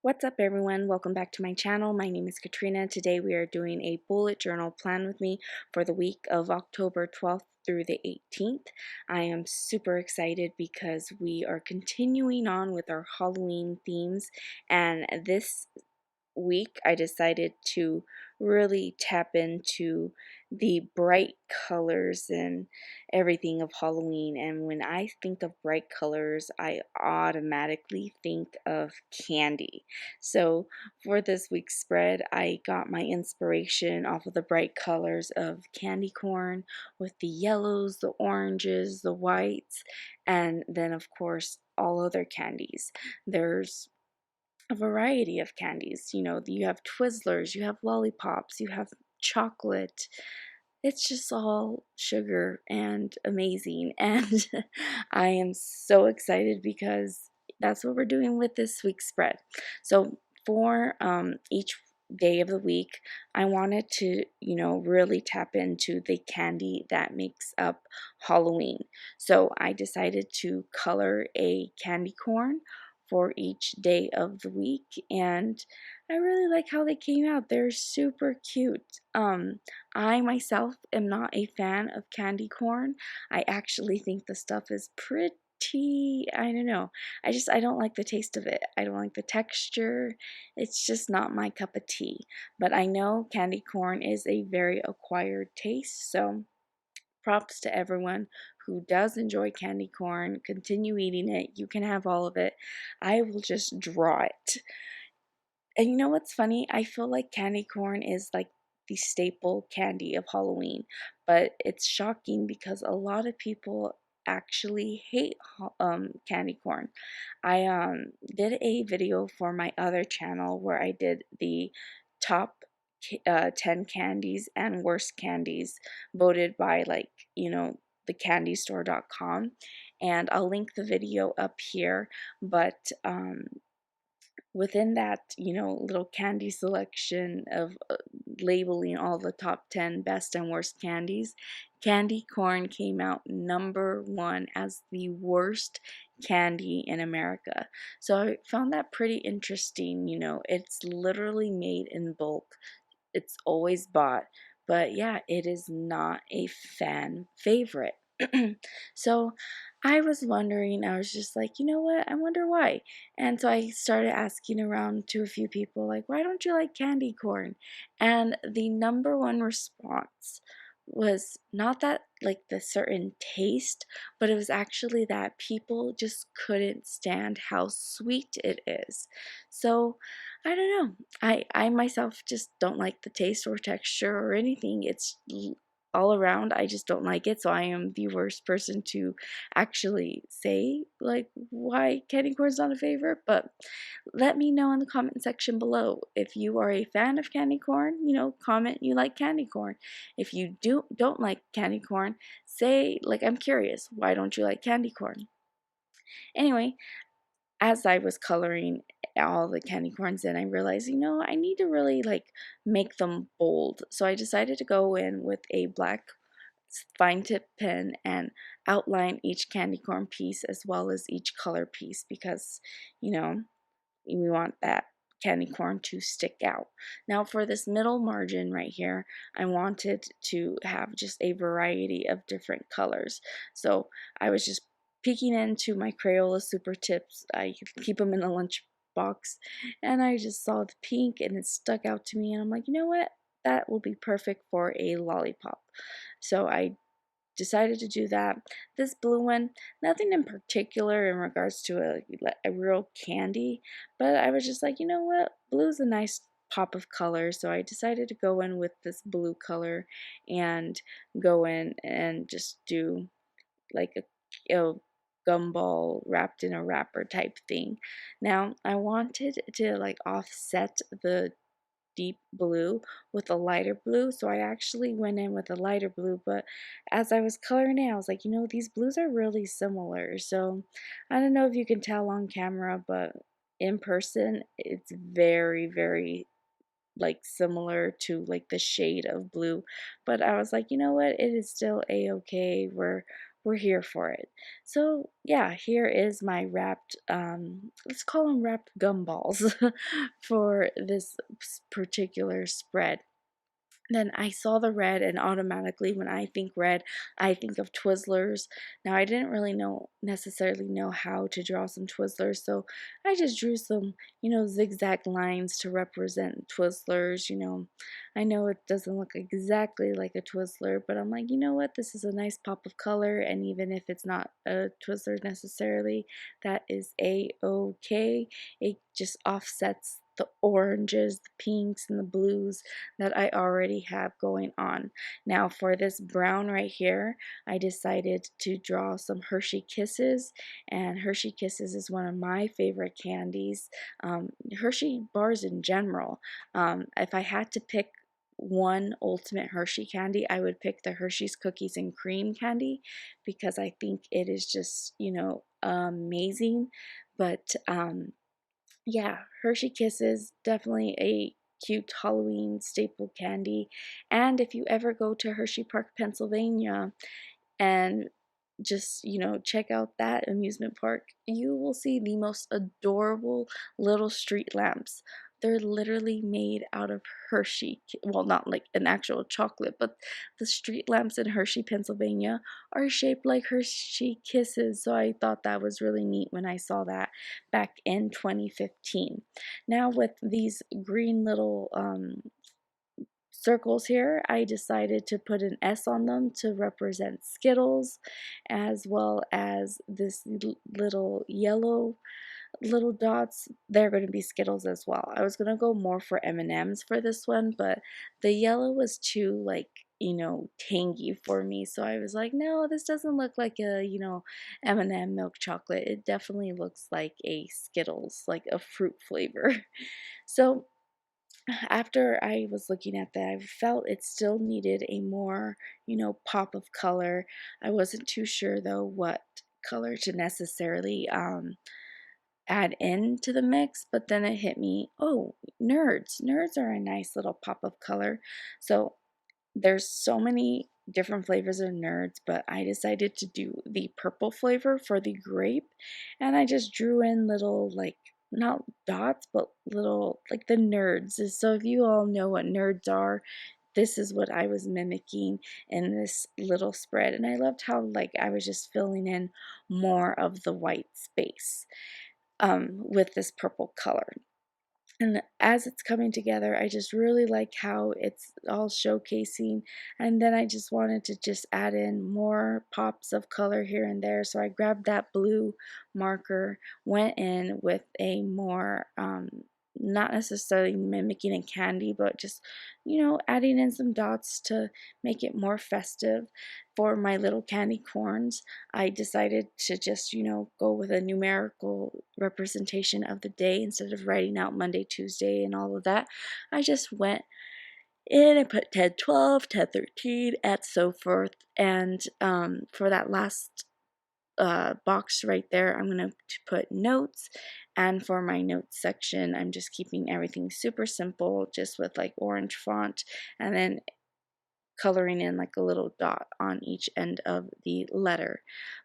What's up, everyone? Welcome back to my channel. My name is Katrina. Today we are doing a bullet journal plan with me for the week of October 12th through the 18th. I am super excited because we are continuing on with our Halloween themes, and this week I decided to really tap into the bright colors and everything of Halloween. And when I think of bright colors, I automatically think of candy. So for this week's spread, I got my inspiration off of the bright colors of candy corn with the yellows, the oranges, the whites, and then of course all other candies. There's a variety of candies. You have Twizzlers, you have lollipops, you have chocolate. It's just all sugar and amazing. And I am so excited because that's what we're doing with this week's spread. So for each day of the week, I wanted to, really tap into the candy that makes up Halloween. So I decided to color a candy corn for each day of the week, and I really like how they came out. They're super cute. I myself am not a fan of candy corn. I actually think the stuff is pretty, I don't know. I don't like the taste of it. I don't like the texture. It's just not my cup of tea. But I know candy corn is a very acquired taste, so props to everyone who does enjoy candy corn. Continue eating it. You can have all of it. I will just draw it. And you know what's funny? I feel like candy corn is like the staple candy of Halloween, but it's shocking because a lot of people actually hate candy corn. I did a video for my other channel where I did the top 10 candies and worst candies voted by, like, thecandystore.com, and I'll link the video up here. But within that, little candy selection of labeling all the top 10 best and worst candies, candy corn came out number one as the worst candy in America. So I found that pretty interesting. It's literally made in bulk, it's always bought, but yeah, it is not a fan favorite. So I was wondering, I was just like, you know what? I wonder why. And so I started asking around to a few people, like, why don't you like candy corn? And the number one response was not that, like, the certain taste, but it was actually that people just couldn't stand how sweet it is. So I don't know. I myself just don't like the taste or texture or anything. All around, I just don't like it. So I am the worst person to actually say, like, why candy corn is not a favorite. But let me know in the comment section below if you are a fan of candy corn. Comment you like candy corn. If you don't like candy corn, say, like, I'm curious, why don't you like candy corn? Anyway, as I was coloring all the candy corns in, I realized, I need to really, like, make them bold. So I decided to go in with a black fine tip pen and outline each candy corn piece as well as each color piece, because, we want that candy corn to stick out. Now for this middle margin right here, I wanted to have just a variety of different colors. So I was just peeking into my Crayola Super Tips. I keep them in a lunch box, and I just saw the pink and it stuck out to me, and I'm like, you know what? That will be perfect for a lollipop. So I decided to do that. This blue one, nothing in particular in regards to a real candy, but I was just like, you know what, blue's a nice pop of color, so I decided to go in with this blue color and go in and just do like a gumball wrapped in a wrapper type thing. Now I wanted to, like, offset the deep blue with a lighter blue, so I actually went in with a lighter blue. But as I was coloring it, I was like, these blues are really similar. So I don't know if you can tell on camera, but in person it's very, very, like, similar to, like, the shade of blue. But I was like, you know what, it is still a-okay. we're here for it. So yeah, here is my wrapped, let's call them wrapped gumballs for this particular spread. Then I saw the red, and automatically when I think red, I think of Twizzlers. Now I didn't really necessarily know how to draw some Twizzlers, so I just drew some, zigzag lines to represent Twizzlers. I know it doesn't look exactly like a Twizzler, but I'm like, you know what, this is a nice pop of color, and even if it's not a Twizzler necessarily, that is a-okay. It just offsets the oranges, the pinks, and the blues that I already have going on. Now for this brown right here, I decided to draw some Hershey Kisses, and Hershey Kisses is one of my favorite candies. Hershey bars in general. If I had to pick one ultimate Hershey candy, I would pick the Hershey's Cookies and Cream candy because I think it is just, amazing. But yeah, Hershey Kisses, definitely a cute Halloween staple candy. And if you ever go to Hershey Park, Pennsylvania, and just, check out that amusement park, you will see the most adorable little street lamps. They're literally made out of Hershey. Well, not like an actual chocolate, but the street lamps in Hershey, Pennsylvania are shaped like Hershey Kisses. So I thought that was really neat when I saw that back in 2015. Now, with these green little circles here, I decided to put an S on them to represent Skittles, as well as this little yellow little dots. They're going to be Skittles as well. I was going to go more for M&Ms for this one, but the yellow was too, like, tangy for me. So I was like, no, this doesn't look like a, M&M milk chocolate. It definitely looks like a Skittles, like a fruit flavor. So after I was looking at that, I felt it still needed a more, pop of color. I wasn't too sure though what color to necessarily add into the mix, but then it hit me, oh, nerds. Nerds are a nice little pop of color. So there's so many different flavors of nerds, but I decided to do the purple flavor for the grape, and I just drew in little, like, not dots, but little, like, the nerds. So if you all know what nerds are, this is what I was mimicking in this little spread, and I loved how, like, I was just filling in more of the white space with this purple color. And as it's coming together, I just really like how it's all showcasing. And then I just wanted to just add in more pops of color here and there. So I grabbed that blue marker, went in with a more, not necessarily mimicking a candy, but just, adding in some dots to make it more festive. For my little candy corns, I decided to just, go with a numerical representation of the day instead of writing out Monday, Tuesday, and all of that. I just went in and put 10, 12, 10, 13, and so forth. And for that last box right there, I'm going to put notes. And for my notes section, I'm just keeping everything super simple, just with like orange font, and then coloring in like a little dot on each end of the letter.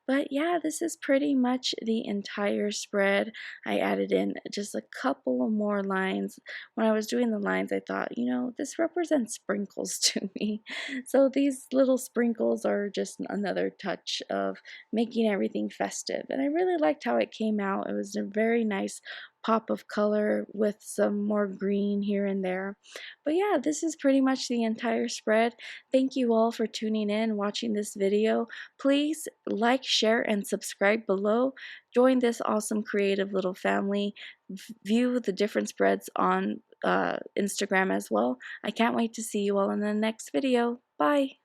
But yeah, this is pretty much the entire spread. I added in just a couple of more lines. When I was doing the lines, I thought, this represents sprinkles to me. So these little sprinkles are just another touch of making everything festive. And I really liked how it came out. It was a very nice pop of color with some more green here and there. But yeah, this is pretty much the entire spread. Thank you all for tuning in, watching this video. Please like, share, and subscribe below. Join this awesome creative little family. View the different spreads on Instagram as well. I can't wait to see you all in the next video. Bye!